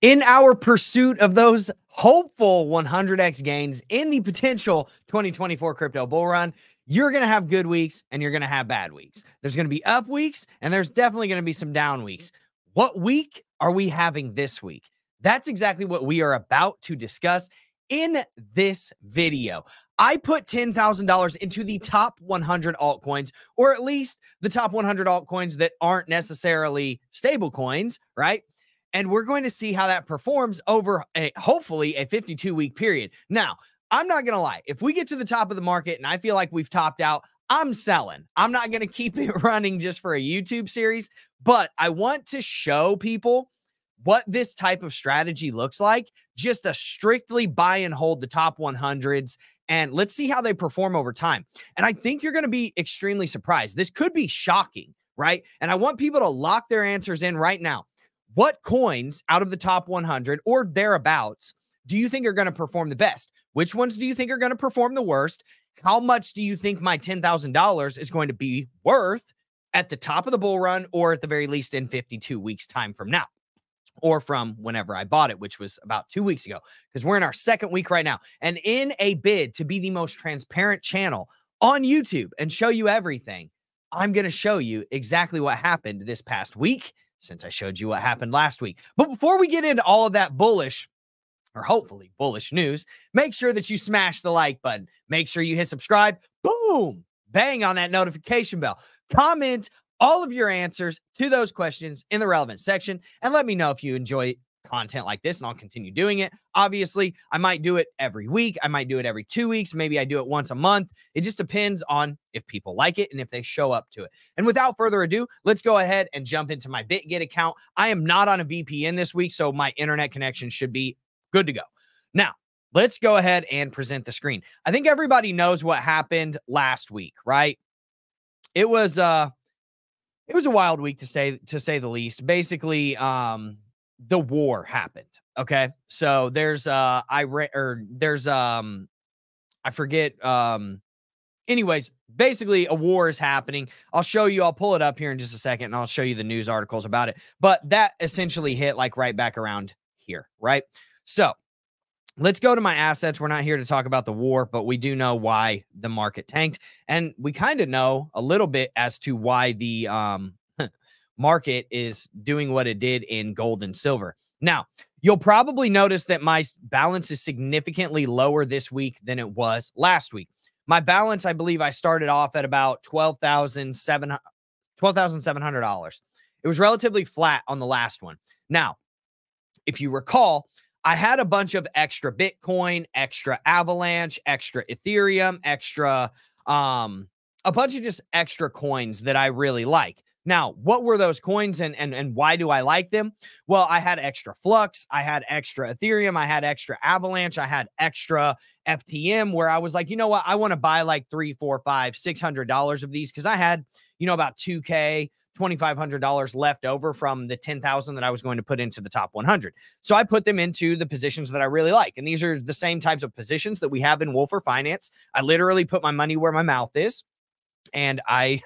In our pursuit of those hopeful 100x gains in the potential 2024 crypto bull run, you're going to have good weeks and you're going to have bad weeks. There's going to be up weeks and there's definitely going to be some down weeks. What week are we having this week? That's exactly what we are about to discuss in this video. I put $10,000 into the top 100 altcoins, or at least the top 100 altcoins that aren't necessarily stable coins, right? And we're going to see how that performs over hopefully a 52-week period. Now, I'm not going to lie. If we get to the top of the market and I feel like we've topped out, I'm selling. I'm not going to keep it running just for a YouTube series, but I want to show people what this type of strategy looks like, just a strictly buy and hold the top 100s, and let's see how they perform over time. And I think you're going to be extremely surprised. This could be shocking, right? And I want people to lock their answers in right now. What coins out of the top 100 or thereabouts do you think are going to perform the best? Which ones do you think are going to perform the worst? How much do you think my $10,000 is going to be worth at the top of the bull run, or at the very least in 52 weeks time from now, or from whenever I bought it, which was about 2 weeks ago, because we're in our second week right now. And in a bid to be the most transparent channel on YouTube and show you everything, I'm going to show you exactly what happened this past week, since I showed you what happened last week. But before we get into all of that bullish, or hopefully bullish news, make sure that you smash the like button. Make sure you hit subscribe. Boom! Bang on that notification bell. Comment all of your answers to those questions in the relevant section, and let me know if you enjoy content like this, and I'll continue doing it. Obviously, I might do it every week. I might do it every 2 weeks. Maybe I do it once a month. It just depends on if people like it and if they show up to it. And without further ado, let's go ahead and jump into my BitGet account. I am not on a VPN this week, so my internet connection should be good to go. Now, let's go ahead and present the screen. I think everybody knows what happened last week, right? It was a wild week to say the least. Basically, the war happened. Okay. So there's anyways, basically a war is happening. I'll show you, I'll pull it up here in just a second and I'll show you the news articles about it. But that essentially hit like right back around here, right? So let's go to my assets. We're not here to talk about the war, but we do know why the market tanked. And we kind of know a little bit as to why the market is doing what it did in gold and silver. Now, you'll probably notice that my balance is significantly lower this week than it was last week. My balance, I believe I started off at about $12,700. It was relatively flat on the last one. Now, if you recall, I had a bunch of extra Bitcoin, extra Avalanche, extra Ethereum, extra, a bunch of just extra coins that I really like. Now, what were those coins and why do I like them? Well, I had extra Flux, I had extra Ethereum, I had extra Avalanche, I had extra FTM, where I was like, you know what? I want to buy like $300, $400, $500, $600 of these because I had, you know, about $2K, $2,500 left over from the 10,000 that I was going to put into the top 100. So I put them into the positions that I really like. And these are the same types of positions that we have in Wolfer Finance. I literally put my money where my mouth is. And I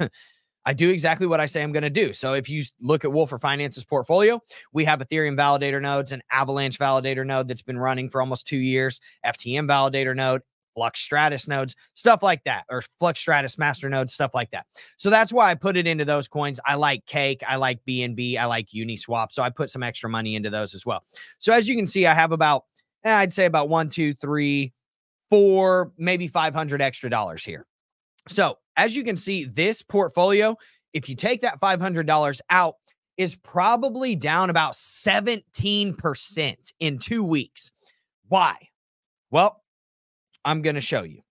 do exactly what I say I'm going to do. So if you look at Wolfer Finance's portfolio, we have Ethereum validator nodes, an Avalanche validator node that's been running for almost 2 years, FTM validator node, Flux Stratus nodes, stuff like that, or Flux Stratus master nodes, stuff like that. So that's why I put it into those coins. I like Cake, I like BNB, I like Uniswap. So I put some extra money into those as well. So as you can see, I have about, I'd say about 1, 2, 3, 4, maybe 500 extra dollars here. So as you can see, this portfolio, if you take that $500 out, is probably down about 17% in 2 weeks. Why? Well, I'm going to show you.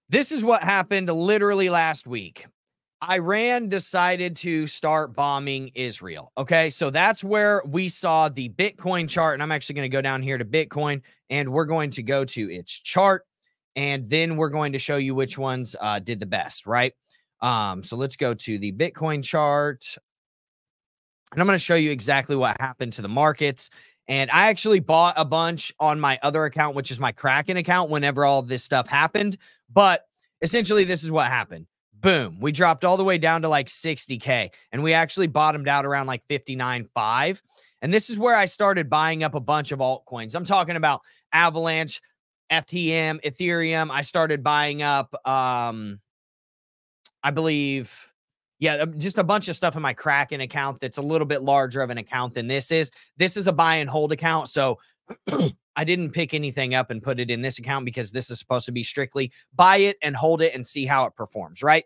This is what happened literally last week. Iran decided to start bombing Israel. Okay, so that's where we saw the Bitcoin chart. And I'm actually going to go down here to Bitcoin and we're going to go to its chart. And then we're going to show you which ones did the best, right? So let's go to the Bitcoin chart. And I'm going to show you exactly what happened to the markets. And I actually bought a bunch on my other account, which is my Kraken account, whenever all of this stuff happened. But essentially, this is what happened. boom, we dropped all the way down to like 60K, and we actually bottomed out around like 59.5. And this is where I started buying up a bunch of altcoins. I'm talking about Avalanche, FTM, Ethereum. I started buying up, I believe, yeah, just a bunch of stuff in my Kraken account that's a little bit larger of an account than this is. This is a buy and hold account. So I didn't pick anything up and put it in this account because this is supposed to be strictly buy it and hold it and see how it performs, right?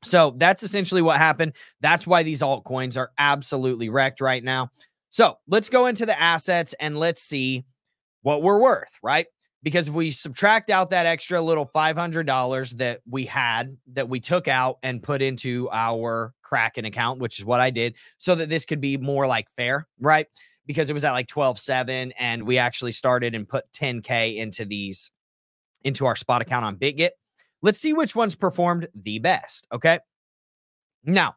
So that's essentially what happened. That's why these altcoins are absolutely wrecked right now. So let's go into the assets and let's see what we're worth, right? Because if we subtract out that extra little $500 that we had, that we took out and put into our Kraken account, which is what I did, so that this could be more like fair, right? Because it was at like 12.7 and we actually started and put 10K into our spot account on BitGet. Let's see which ones performed the best, okay? Now,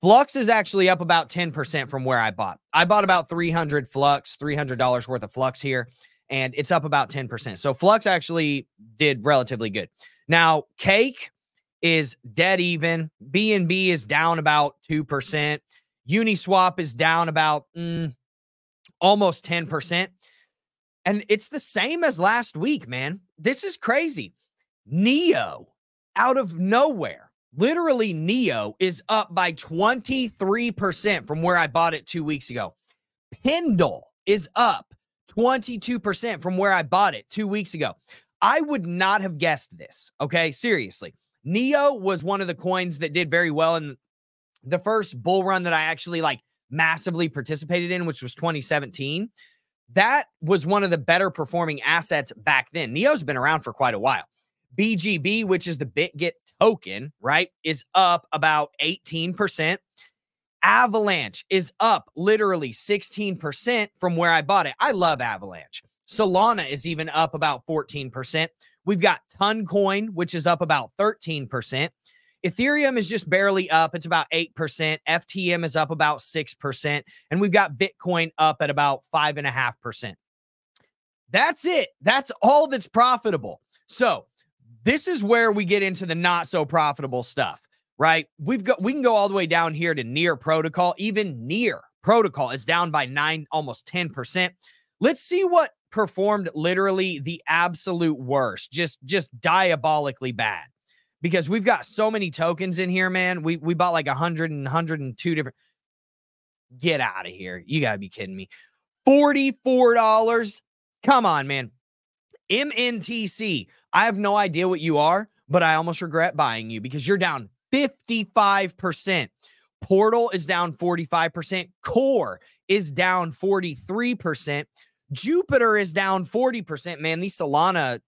Flux is actually up about 10% from where I bought. I bought about $300 worth of Flux here, and it's up about 10%. So Flux actually did relatively good. Now, Cake is dead even. BNB is down about 2%. Uniswap is down about almost 10%. And it's the same as last week, man. This is crazy. Neo, out of nowhere, literally Neo is up by 23% from where I bought it 2 weeks ago. Pendle is up 22% from where I bought it 2 weeks ago. I would not have guessed this, okay? Seriously. Neo was one of the coins that did very well in the first bull run that I actually like massively participated in, which was 2017. That was one of the better performing assets back then. Neo's been around for quite a while. BGB, which is the BitGet token, right, is up about 18%. Avalanche is up literally 16% from where I bought it. I love Avalanche. Solana is even up about 14%. We've got Toncoin, which is up about 13%. Ethereum is just barely up. It's about 8%. FTM is up about 6%. And we've got Bitcoin up at about 5.5%. That's it. That's all that's profitable. So this is where we get into the not so profitable stuff, right? We can go all the way down here to near protocol. Even near protocol is down by 9, almost 10%. Let's see what performed literally the absolute worst, just diabolically bad. Because we've got so many tokens in here, man. We bought like 100 and 102 different. Get out of here. You got to be kidding me. $44. Come on, man. MNTC. I have no idea what you are, but I almost regret buying you because you're down 55%. Portal is down 45%. Core is down 43%. Jupiter is down 40%. Man, these Solana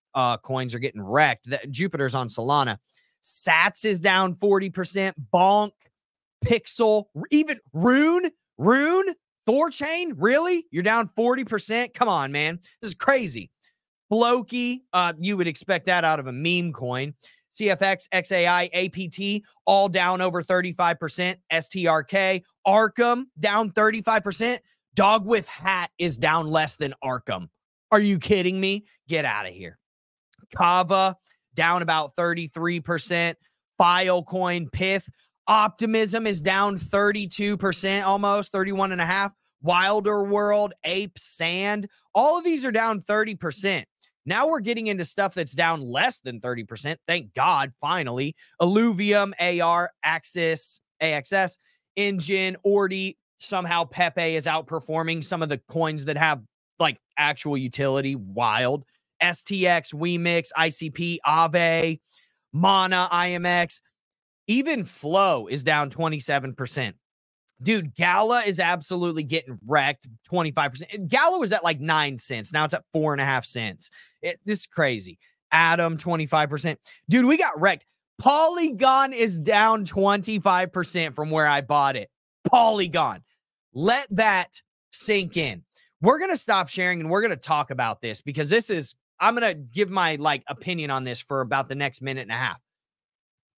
coins are getting wrecked. Jupiter's on Solana. Sats is down 40%. Bonk, Pixel, even Rune, Thorchain, really? You're down 40%? Come on, man. This is crazy. Floki, you would expect that out of a meme coin. CFX, XAI, APT, all down over 35%. STRK, Arkham, down 35%. Dog with Hat is down less than Arkham. Are you kidding me? Get out of here. Kava, down about 33%. Filecoin, Pith. Optimism is down 32%, almost 31.5%. Wilder World, Ape, Sand. All of these are down 30%. Now we're getting into stuff that's down less than 30%. Thank God, finally. Illuvium, AR, Axis, AXS, Engine, Ordi. Somehow Pepe is outperforming some of the coins that have like actual utility. Wild. STX, WeMix, ICP, Aave, Mana, IMX. Even Flow is down 27%. Dude, Gala is absolutely getting wrecked, 25%. Gala was at like 9 cents. Now it's at 4.5 cents. This is crazy. Atom, 25%. Dude, we got wrecked. Polygon is down 25% from where I bought it. Polygon. Let that sink in. We're going to stop sharing and we're going to talk about this because this is, I'm going to give my like opinion on this for about the next minute and a half.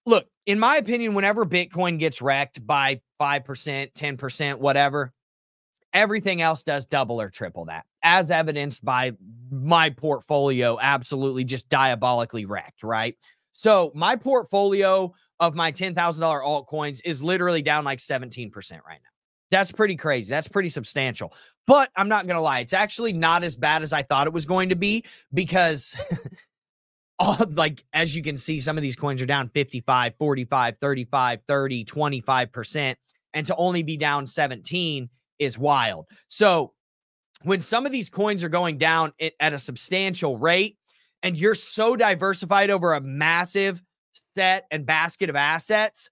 Look, in my opinion, whenever Bitcoin gets wrecked by 5%, 10%, whatever, everything else does double or triple that, as evidenced by my portfolio absolutely just diabolically wrecked, right? So my portfolio of my $10,000 altcoins is literally down like 17% right now. That's pretty crazy. That's pretty substantial. But I'm not going to lie. It's actually not as bad as I thought it was going to be because like, as you can see, some of these coins are down 55, 45, 35, 30, 25%. And to only be down 17 is wild. So when some of these coins are going down at a substantial rate and you're so diversified over a massive set and basket of assets,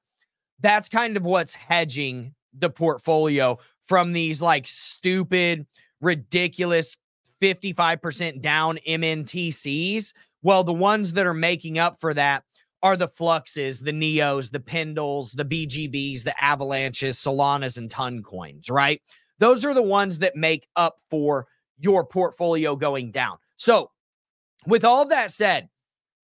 that's kind of what's hedging the portfolio from these like stupid, ridiculous 55% down MNTCs. Well, the ones that are making up for that are the Fluxes, the Neos, the Pendles, the BGBs, the Avalanches, Solanas, and Ton coins, right? Those are the ones that make up for your portfolio going down. So with all of that said,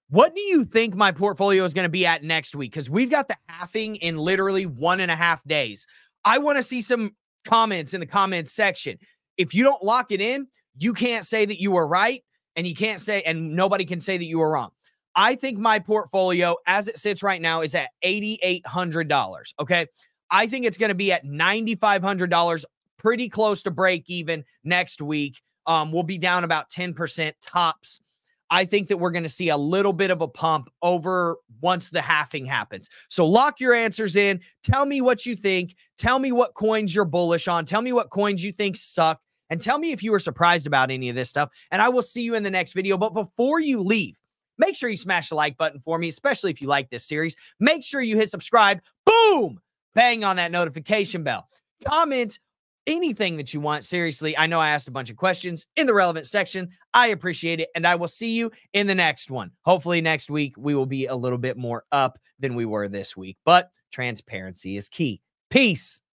what do you think my portfolio is going to be at next week? Because we've got the halving in literally 1.5 days. I want to see some comments in the comments section. If you don't lock it in, you can't say that you were right, and you can't say, and nobody can say that you were wrong. I think my portfolio, as it sits right now, is at $8,800. Okay. I think it's going to be at $9,500, pretty close to break even next week. We'll be down about 10% tops. I think that we're going to see a little bit of a pump over once the halving happens. So lock your answers in. Tell me what you think. Tell me what coins you're bullish on. Tell me what coins you think suck. And tell me if you were surprised about any of this stuff. And I will see you in the next video. But before you leave, make sure you smash the like button for me, especially if you like this series. Make sure you hit subscribe. Boom! Bang on that notification bell. Comment anything that you want. Seriously, I know I asked a bunch of questions in the relevant section. I appreciate it, and I will see you in the next one. Hopefully next week we will be a little bit more up than we were this week, but transparency is key. Peace.